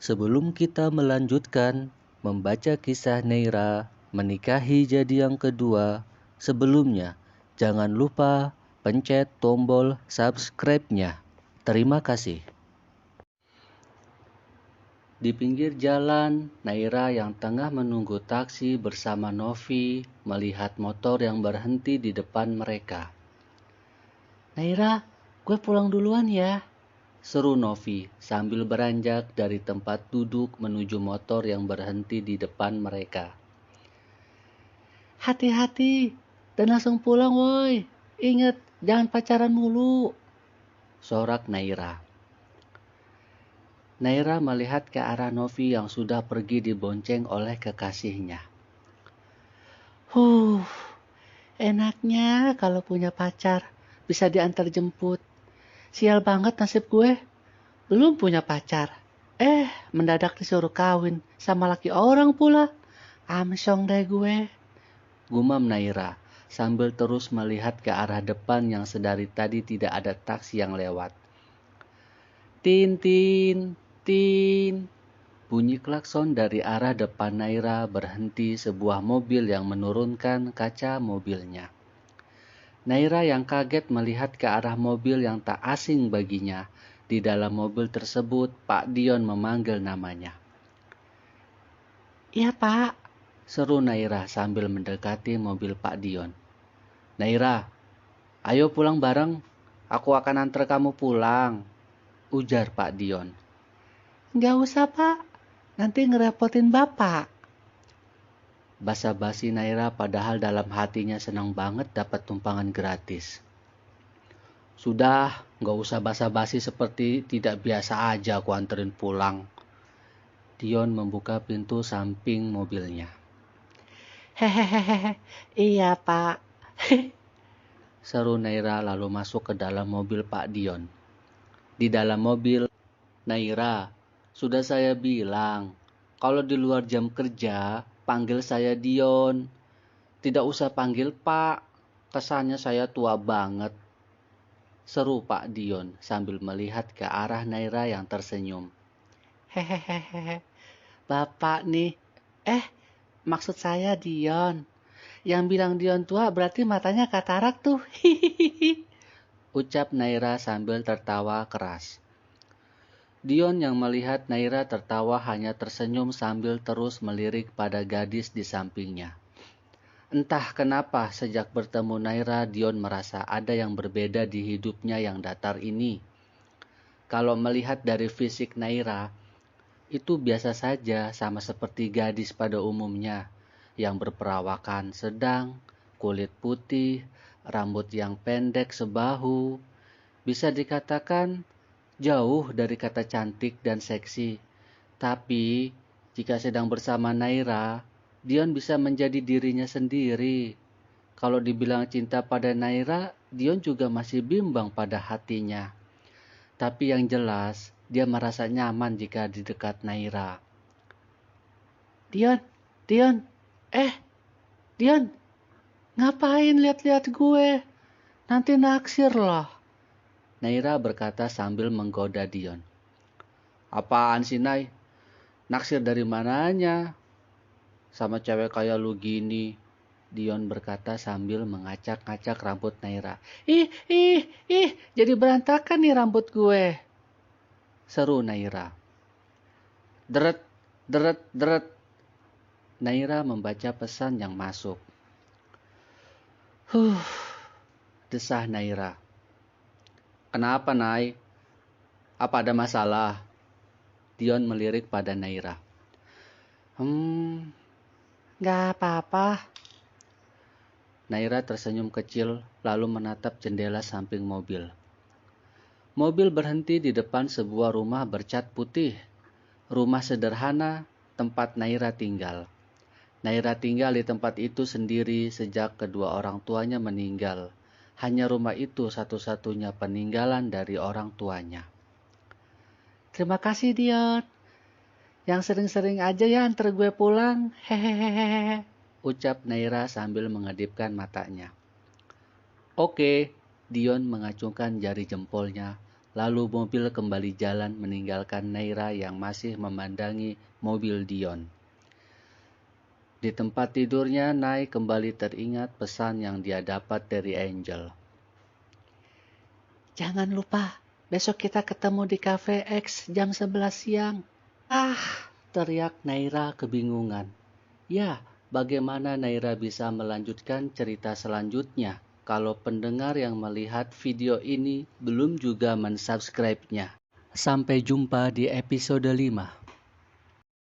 Sebelum kita melanjutkan membaca kisah Neira menikahi jadi yang kedua, sebelumnya jangan lupa pencet tombol subscribe-nya. Terima kasih. Di pinggir jalan, Naira yang tengah menunggu taksi bersama Novi melihat motor yang berhenti di depan mereka. "Naira, gue pulang duluan ya," seru Novi sambil beranjak dari tempat duduk menuju motor yang berhenti di depan mereka. "Hati-hati dan langsung pulang woi. Ingat, jangan pacaran mulu," sorak Naira. Naira melihat ke arah Novi yang sudah pergi dibonceng oleh kekasihnya. Enaknya kalau punya pacar, bisa diantar jemput. Sial banget nasib gue, belum punya pacar. Mendadak disuruh kawin sama laki orang pula. Amsyong deh gue, gumam Naira sambil terus melihat ke arah depan yang sedari tadi tidak ada taksi yang lewat. Tin, tin, tin. Bunyi klakson dari arah depan Naira berhenti sebuah mobil yang menurunkan kaca mobilnya. Naira yang kaget melihat ke arah mobil yang tak asing baginya. Di dalam mobil tersebut, Pak Dion memanggil namanya. "Iya, Pak," seru Naira sambil mendekati mobil Pak Dion. "Naira, ayo pulang bareng. Aku akan antar kamu pulang," ujar Pak Dion. "Nggak usah, Pak. Nanti ngerepotin Bapak," basa-basi Naira padahal dalam hatinya senang banget dapat tumpangan gratis. "Sudah, nggak usah basa-basi seperti tidak biasa aja aku anterin pulang." Dion membuka pintu samping mobilnya. "Hehehehe, iya Pak," seru Naira lalu masuk ke dalam mobil Pak Dion. Di dalam mobil, "Naira, sudah saya bilang, kalau di luar jam kerja, panggil saya Dion. Tidak usah panggil Pak, kesannya saya tua banget," seru Pak Dion sambil melihat ke arah Naira yang tersenyum. "Hehehehe, Bapak nih. Maksud saya Dion. Yang bilang Dion tua berarti matanya katarak tuh." Hihihi, ucap Naira sambil tertawa keras. Dion yang melihat Naira tertawa hanya tersenyum sambil terus melirik pada gadis di sampingnya. Entah kenapa sejak bertemu Naira, Dion merasa ada yang berbeda di hidupnya yang datar ini. Kalau melihat dari fisik Naira, itu biasa saja sama seperti gadis pada umumnya, yang berperawakan sedang, kulit putih, rambut yang pendek sebahu. Bisa dikatakan jauh dari kata cantik dan seksi. Tapi, jika sedang bersama Naira, Dion bisa menjadi dirinya sendiri. Kalau dibilang cinta pada Naira, Dion juga masih bimbang pada hatinya. Tapi yang jelas, dia merasa nyaman jika di dekat Naira. "Dion, Dion, Dion, ngapain lihat-lihat gue? Nanti naksir loh," Naira berkata sambil menggoda Dion. "Apaan sih, Nay? Naksir dari mananya? Sama cewek kayak lu gini," Dion berkata sambil mengacak-ngacak rambut Naira. Ih, jadi berantakan nih rambut gue," seru Naira. Deret, deret, deret. Naira membaca pesan yang masuk. Desah Naira. "Kenapa, Nay? Apa ada masalah?" Dion melirik pada Naira. Nggak apa-apa." Naira tersenyum kecil lalu menatap jendela samping mobil. Mobil berhenti di depan sebuah rumah bercat putih. Rumah sederhana tempat Naira tinggal. Naira tinggal di tempat itu sendiri sejak kedua orang tuanya meninggal. Hanya rumah itu satu-satunya peninggalan dari orang tuanya. "Terima kasih Dion. Yang sering-sering aja ya antar gue pulang. Hehehehe," ucap Naira sambil mengedipkan matanya. "Oke," Dion mengacungkan jari jempolnya, Lalu mobil kembali jalan meninggalkan Naira yang masih memandangi mobil Dion. Di tempat tidurnya, Nay kembali teringat pesan yang dia dapat dari Angel. "Jangan lupa, besok kita ketemu di Cafe X jam 11 siang. Ah, teriak Naira kebingungan. Ya, bagaimana Naira bisa melanjutkan cerita selanjutnya kalau pendengar yang melihat video ini belum juga mensubscribe-nya? Sampai jumpa di episode 5.